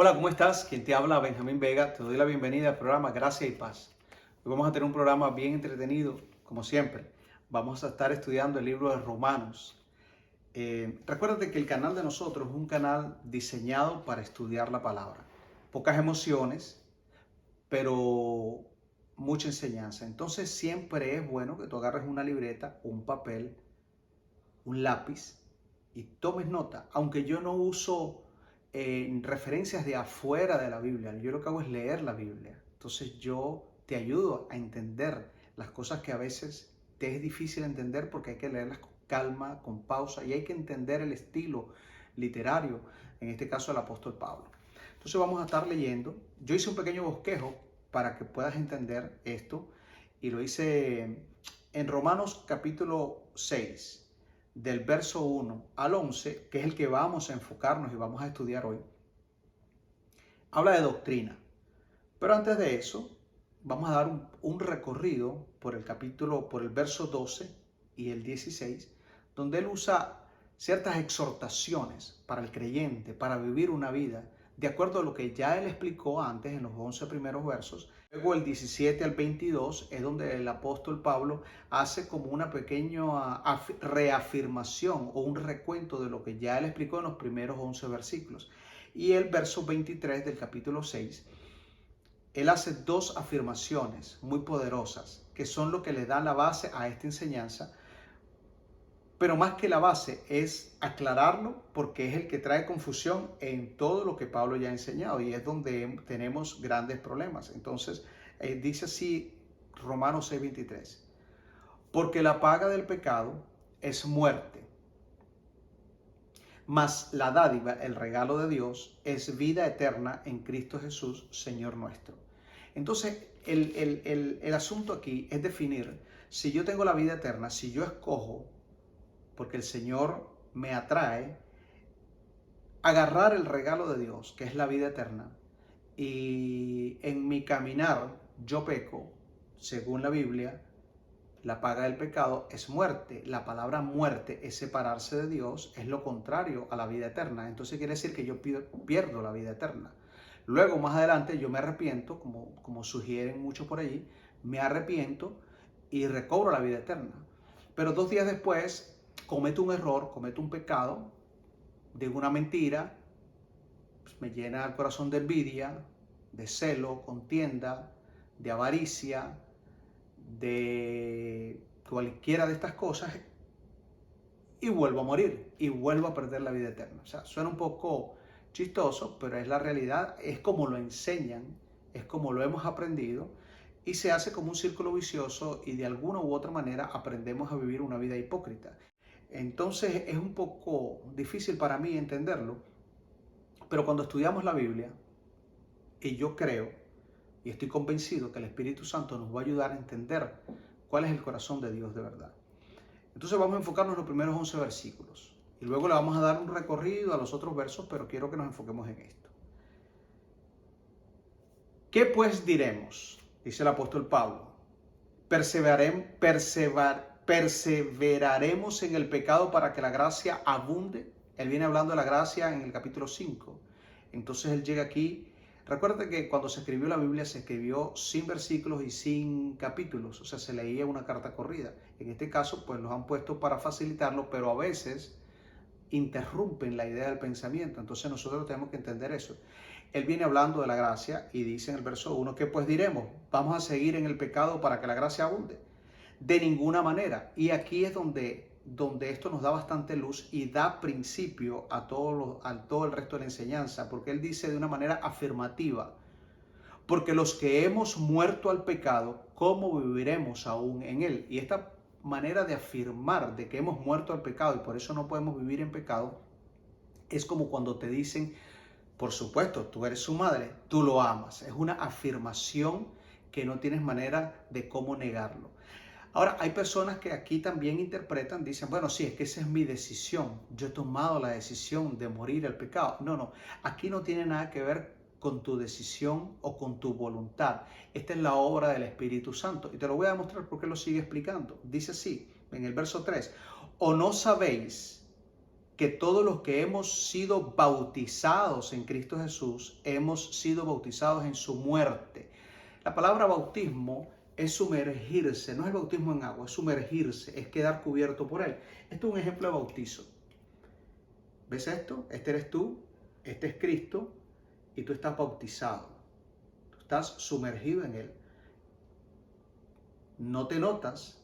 Hola, ¿cómo estás? Quien te habla, Benjamín Vega. Te doy la bienvenida al programa Gracia y Paz. Hoy vamos a tener un programa bien entretenido, como siempre. Vamos a estar estudiando el libro de Romanos. Recuérdate que el canal de nosotros es un canal diseñado para estudiar la palabra. Pocas emociones, pero mucha enseñanza. Entonces siempre es bueno que tú agarres una libreta, un papel, un lápiz y tomes nota. Aunque yo no uso referencias de afuera de la Biblia, yo lo que hago es leer la Biblia. Entonces yo te ayudo a entender las cosas que a veces te es difícil entender porque hay que leerlas con calma, con pausa y hay que entender el estilo literario, en este caso el apóstol Pablo. Entonces vamos a estar leyendo. Yo hice un pequeño bosquejo para que puedas entender esto y lo hice en Romanos capítulo 6 del verso 1 al 11, que es el que vamos a enfocarnos y vamos a estudiar hoy, habla de doctrina. Pero antes de eso, vamos a dar un recorrido por el capítulo, por el verso 12 y el 16, donde él usa ciertas exhortaciones para el creyente, para vivir una vida de acuerdo a lo que ya él explicó antes en los 11 primeros versos. Luego el 17 al 22 es donde el apóstol Pablo hace como una pequeña reafirmación o un recuento de lo que ya él explicó en los primeros 11 versículos. Y el verso 23 del capítulo 6, él hace dos afirmaciones muy poderosas que son lo que le da la base a esta enseñanza. Pero más que la base es aclararlo porque es el que trae confusión en todo lo que Pablo ya ha enseñado y es donde tenemos grandes problemas. Entonces, dice así Romanos 6:23. Porque la paga del pecado es muerte, mas la dádiva, el regalo de Dios, es vida eterna en Cristo Jesús, Señor nuestro. Entonces, el asunto aquí es definir si yo tengo la vida eterna, si yo escojo porque el Señor me atrae, agarrar el regalo de Dios, que es la vida eterna, y en mi caminar yo peco, según la Biblia, la paga del pecado es muerte. La palabra muerte es separarse de Dios, es lo contrario a la vida eterna. Entonces quiere decir que yo pierdo la vida eterna. Luego, más adelante, yo me arrepiento, como sugieren muchos por allí, me arrepiento y recobro la vida eterna. Pero 2 días después cometo un error, cometo un pecado, digo una mentira, pues me llena el corazón de envidia, de celo, contienda, de avaricia, de cualquiera de estas cosas y vuelvo a morir y vuelvo a perder la vida eterna. O sea, suena un poco chistoso, pero es la realidad, es como lo enseñan, es como lo hemos aprendido y se hace como un círculo vicioso y de alguna u otra manera aprendemos a vivir una vida hipócrita. Entonces es un poco difícil para mí entenderlo, pero cuando estudiamos la Biblia, y yo creo y estoy convencido que el Espíritu Santo nos va a ayudar a entender cuál es el corazón de Dios de verdad. Entonces vamos a enfocarnos en los primeros 11 versículos y luego le vamos a dar un recorrido a los otros versos, pero quiero que nos enfoquemos en esto. ¿Qué pues diremos? Dice el apóstol Pablo. ¿Perseveraremos en el pecado para que la gracia abunde? Él viene hablando de la gracia en el capítulo 5. Entonces él llega aquí. Recuerda que cuando se escribió la Biblia se escribió sin versículos y sin capítulos, o sea, se leía una carta corrida. En este caso, pues los han puesto para facilitarlo, pero a veces interrumpen la idea del pensamiento. Entonces nosotros tenemos que entender eso. Él viene hablando de la gracia y dice en el verso 1, ¿qué pues diremos? ¿Vamos a seguir en el pecado para que la gracia abunde? De ninguna manera. Y aquí es donde esto nos da bastante luz y da principio a todo el resto de la enseñanza, porque él dice de una manera afirmativa, porque los que hemos muerto al pecado, ¿cómo viviremos aún en él? Y esta manera de afirmar de que hemos muerto al pecado y por eso no podemos vivir en pecado, es como cuando te dicen, por supuesto, tú eres su madre, tú lo amas. Es una afirmación que no tienes manera de cómo negarlo. Ahora, hay personas que aquí también interpretan, dicen, bueno, sí, es que esa es mi decisión. Yo he tomado la decisión de morir al pecado. No, no, aquí no tiene nada que ver con tu decisión o con tu voluntad. Esta es la obra del Espíritu Santo. Y te lo voy a demostrar porque lo sigue explicando. Dice así, en el verso 3, ¿o no sabéis que todos los que hemos sido bautizados en Cristo Jesús, hemos sido bautizados en su muerte. La palabra bautismo es sumergirse, no es el bautismo en agua, es sumergirse, es quedar cubierto por él. Esto es un ejemplo de bautizo. ¿Ves esto? Este eres tú, este es Cristo y tú estás bautizado. Tú estás sumergido en él. No te notas,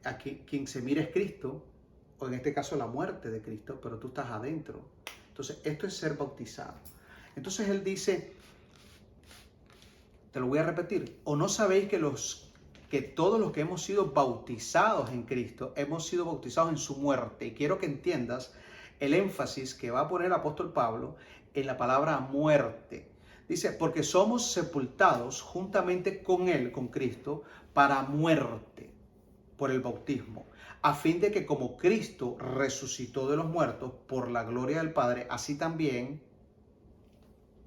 aquí quien se mira es Cristo, o en este caso la muerte de Cristo, pero tú estás adentro. Entonces, esto es ser bautizado. Entonces él dice, te lo voy a repetir, ¿o no sabéis que todos los que hemos sido bautizados en Cristo, hemos sido bautizados en su muerte? Y quiero que entiendas el énfasis que va a poner el apóstol Pablo en la palabra muerte. Dice, porque somos sepultados juntamente con él, con Cristo, para muerte por el bautismo, a fin de que como Cristo resucitó de los muertos por la gloria del Padre, así también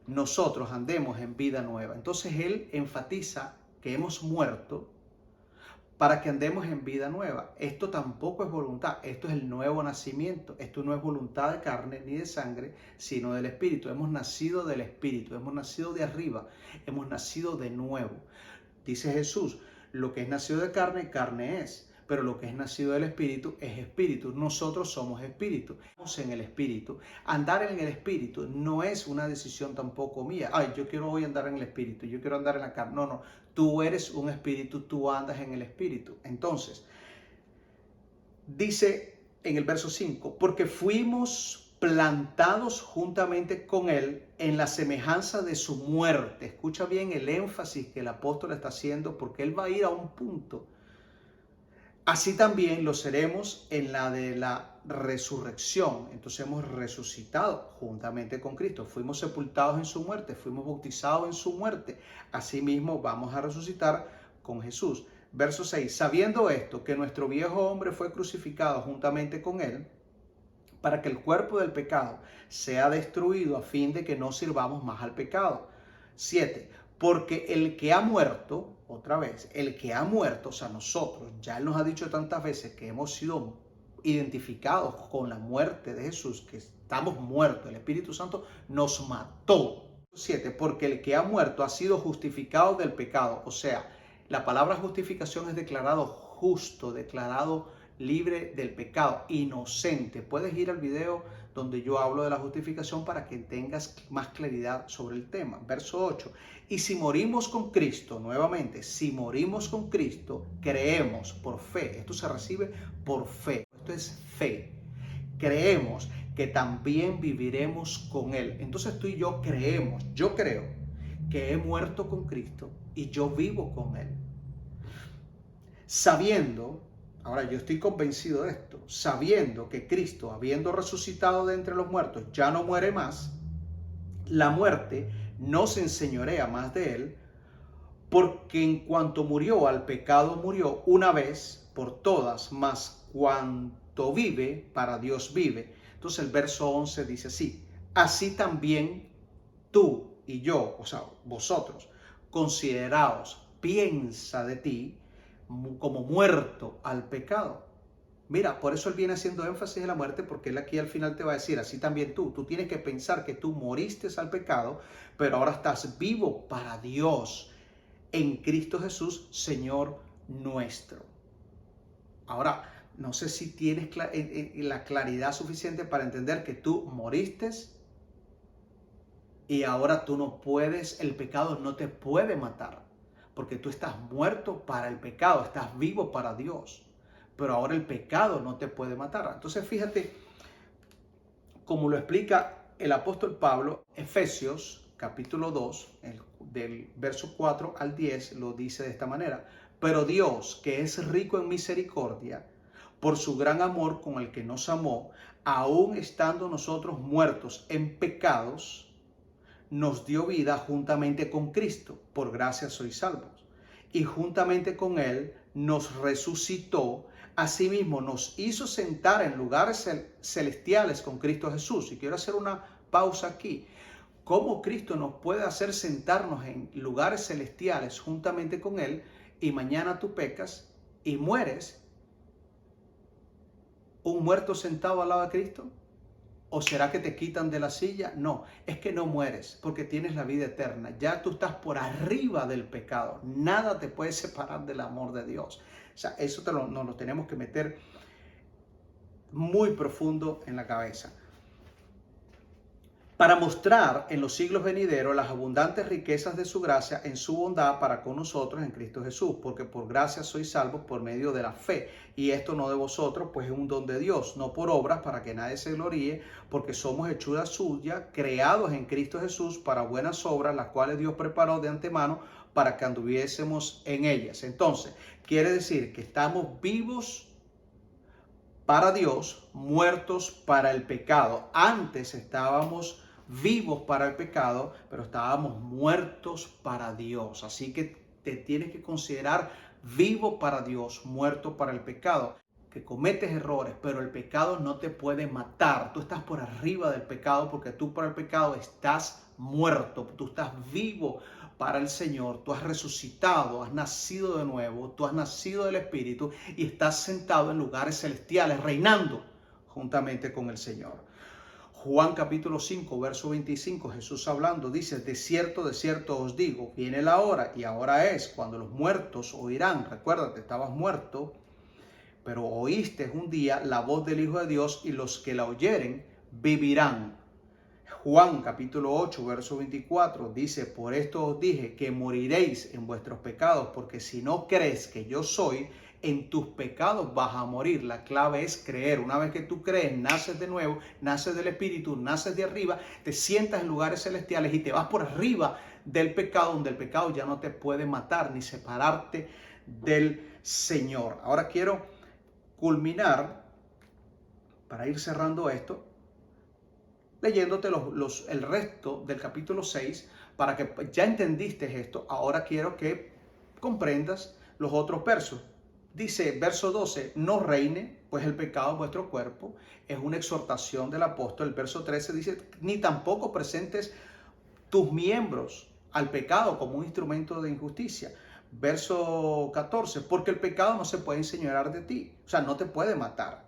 nosotros andemos en vida nueva. Entonces él enfatiza que hemos muerto para que andemos en vida nueva. Esto tampoco es voluntad, esto es el nuevo nacimiento. Esto no es voluntad de carne ni de sangre, sino del Espíritu. Hemos nacido del Espíritu, hemos nacido de arriba, hemos nacido de nuevo. Dice Jesús, lo que es nacido de carne, carne es. Pero lo que es nacido del Espíritu es Espíritu. Nosotros somos Espíritu. Estamos en el Espíritu. Andar en el Espíritu no es una decisión tampoco mía. Ay, yo quiero hoy andar en el Espíritu, yo quiero andar en la carne. No, no. Tú eres un Espíritu, tú andas en el Espíritu. Entonces, dice en el verso 5, porque fuimos plantados juntamente con Él en la semejanza de su muerte. Escucha bien el énfasis que el apóstol está haciendo, porque Él va a ir a un punto. Así también lo seremos en la de la resurrección. Entonces hemos resucitado juntamente con Cristo. Fuimos sepultados en su muerte, fuimos bautizados en su muerte. Asimismo vamos a resucitar con Jesús. Verso 6. Sabiendo esto, que nuestro viejo hombre fue crucificado juntamente con él, para que el cuerpo del pecado sea destruido a fin de que no sirvamos más al pecado. 7. Porque el que ha muerto, otra vez, el que ha muerto, o sea, nosotros, ya Él nos ha dicho tantas veces que hemos sido identificados con la muerte de Jesús, que estamos muertos, el Espíritu Santo nos mató. 7. Porque el que ha muerto ha sido justificado del pecado, o sea, la palabra justificación es declarado justo, declarado libre del pecado, inocente. Puedes ir al video donde yo hablo de la justificación para que tengas más claridad sobre el tema. Verso 8. Y si morimos con Cristo, nuevamente, si morimos con Cristo, creemos por fe. Esto se recibe por fe. Esto es fe. Creemos que también viviremos con Él. Entonces tú y yo creemos, yo creo que he muerto con Cristo y yo vivo con Él. Sabiendo, ahora yo estoy convencido de esto, sabiendo que Cristo, habiendo resucitado de entre los muertos, ya no muere más, la muerte no se enseñorea más de él, porque en cuanto murió al pecado, murió una vez por todas, mas cuanto vive, para Dios vive. Entonces el verso 11 dice así, así también tú y yo, o sea, vosotros, consideraos, piensa de ti como muerto al pecado. Mira, por eso él viene haciendo énfasis en la muerte, porque él aquí al final te va a decir, así también tú tienes que pensar que tú moriste al pecado, pero ahora estás vivo para Dios en Cristo Jesús, Señor nuestro. Ahora, no sé si tienes la claridad suficiente para entender que tú moriste y ahora tú no puedes, el pecado no te puede matar, porque tú estás muerto para el pecado, estás vivo para Dios. Pero ahora el pecado no te puede matar. Entonces fíjate como lo explica el apóstol Pablo, Efesios capítulo 2, del verso 4 al 10, lo dice de esta manera. Pero Dios, que es rico en misericordia, por su gran amor con el que nos amó, aun estando nosotros muertos en pecados, nos dio vida juntamente con Cristo. Por gracia sois salvos. Y juntamente con Él nos resucitó. Asimismo nos hizo sentar en lugares celestiales con Cristo Jesús. Y quiero hacer una pausa aquí. ¿Cómo Cristo nos puede hacer sentarnos en lugares celestiales juntamente con Él y mañana tú pecas y mueres? ¿Un muerto sentado al lado de Cristo? ¿O será que te quitan de la silla? No, es que no mueres porque tienes la vida eterna. Ya tú estás por arriba del pecado. Nada te puede separar del amor de Dios. O sea, eso nos lo tenemos que meter muy profundo en la cabeza. Para mostrar en los siglos venideros las abundantes riquezas de su gracia en su bondad para con nosotros en Cristo Jesús, porque por gracia sois salvos por medio de la fe, y esto no de vosotros, pues es un don de Dios, no por obras para que nadie se gloríe, porque somos hechura suya, creados en Cristo Jesús para buenas obras, las cuales Dios preparó de antemano para que anduviésemos en ellas. Entonces, quiere decir que estamos vivos para Dios, muertos para el pecado. Antes estábamos vivos para el pecado, pero estábamos muertos para Dios. Así que te tienes que considerar vivo para Dios, muerto para el pecado. Que cometes errores, pero el pecado no te puede matar. Tú estás por arriba del pecado porque tú para el pecado estás muerto. Tú estás vivo para el Señor. Tú has resucitado, has nacido de nuevo, tú has nacido del Espíritu y estás sentado en lugares celestiales, reinando juntamente con el Señor. Juan capítulo 5, verso 25, Jesús hablando, dice, de cierto os digo, viene la hora y ahora es cuando los muertos oirán. Recuérdate, estabas muerto, pero oíste un día la voz del Hijo de Dios y los que la oyeren vivirán. Juan capítulo 8, verso 24 dice, por esto os dije que moriréis en vuestros pecados, porque si no crees que yo soy, en tus pecados vas a morir. La clave es creer. Una vez que tú crees, naces de nuevo, naces del Espíritu, naces de arriba, te sientas en lugares celestiales y te vas por arriba del pecado, donde el pecado ya no te puede matar ni separarte del Señor. Ahora quiero culminar, para ir cerrando esto, leyéndote el resto del capítulo 6, para que ya entendiste esto. Ahora quiero que comprendas los otros versos. Dice, verso 12, no reine, pues el pecado en vuestro cuerpo. Es una exhortación del apóstol. El verso 13 dice, ni tampoco presentes tus miembros al pecado como un instrumento de injusticia. Verso 14, porque el pecado no se puede enseñorear de ti. O sea, no te puede matar.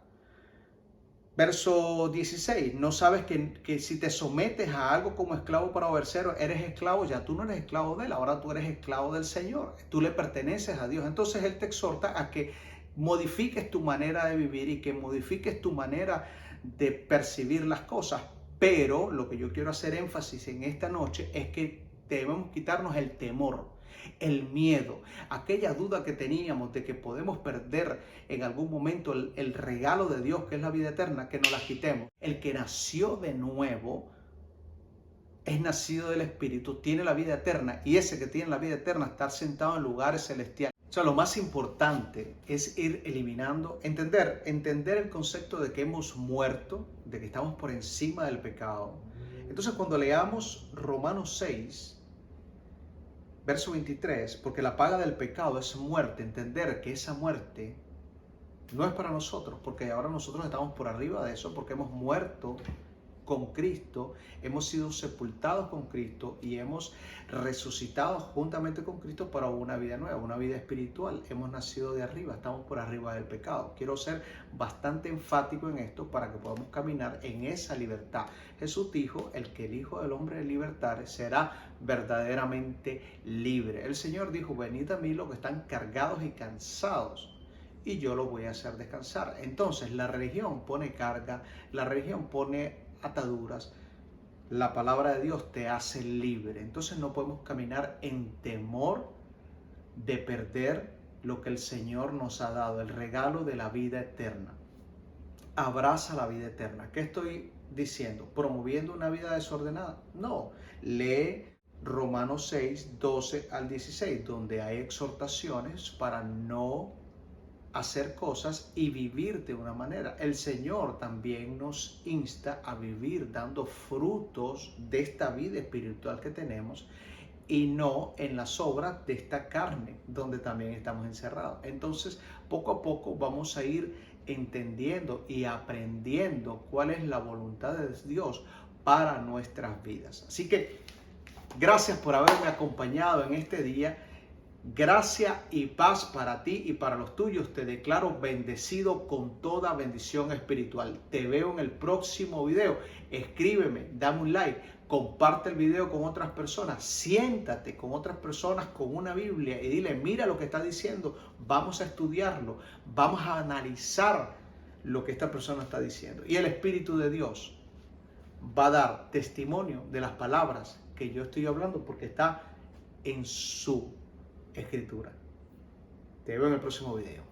Verso 16, no sabes que si te sometes a algo como esclavo para obedecer, eres esclavo, ya tú no eres esclavo de él, ahora tú eres esclavo del Señor, tú le perteneces a Dios. Entonces él te exhorta a que modifiques tu manera de vivir y que modifiques tu manera de percibir las cosas. Pero lo que yo quiero hacer énfasis en esta noche es que debemos quitarnos el temor, el miedo, aquella duda que teníamos de que podemos perder en algún momento el regalo de Dios, que es la vida eterna, que nos la quitemos. El que nació de nuevo es nacido del Espíritu, tiene la vida eterna, y ese que tiene la vida eterna está sentado en lugares celestiales. O sea, lo más importante es ir eliminando, entender el concepto de que hemos muerto, de que estamos por encima del pecado. Entonces, cuando leamos Romanos 6, verso 23, porque la paga del pecado es muerte, entender que esa muerte no es para nosotros, porque ahora nosotros estamos por arriba de eso, porque hemos muerto con Cristo, hemos sido sepultados con Cristo y hemos resucitado juntamente con Cristo para una vida nueva, una vida espiritual. Hemos nacido de arriba, estamos por arriba del pecado. Quiero ser bastante enfático en esto para que podamos caminar en esa libertad. Jesús dijo, el que el Hijo del Hombre libertare será verdaderamente libre. El Señor dijo, venid a mí los que están cargados y cansados, y yo los voy a hacer descansar. Entonces la religión pone carga, la religión pone ataduras. La palabra de Dios te hace libre. Entonces no podemos caminar en temor de perder lo que el Señor nos ha dado, el regalo de la vida eterna. Abraza la vida eterna. ¿Qué estoy diciendo? ¿Promoviendo una vida desordenada? No. Lee Romanos 6, 12 al 16, donde hay exhortaciones para no hacer cosas y vivir de una manera. El Señor también nos insta a vivir dando frutos de esta vida espiritual que tenemos y no en las obras de esta carne donde también estamos encerrados. Entonces, poco a poco vamos a ir entendiendo y aprendiendo cuál es la voluntad de Dios para nuestras vidas. Así que gracias por haberme acompañado en este día. Gracia y paz para ti y para los tuyos. Te declaro bendecido con toda bendición espiritual. Te veo en el próximo video. Escríbeme, dame un like, comparte el video con otras personas. Siéntate con otras personas con una Biblia y dile, mira lo que está diciendo. Vamos a estudiarlo. Vamos a analizar lo que esta persona está diciendo. Y el Espíritu de Dios va a dar testimonio de las palabras que yo estoy hablando porque está en su Escritura. Te veo en el próximo video.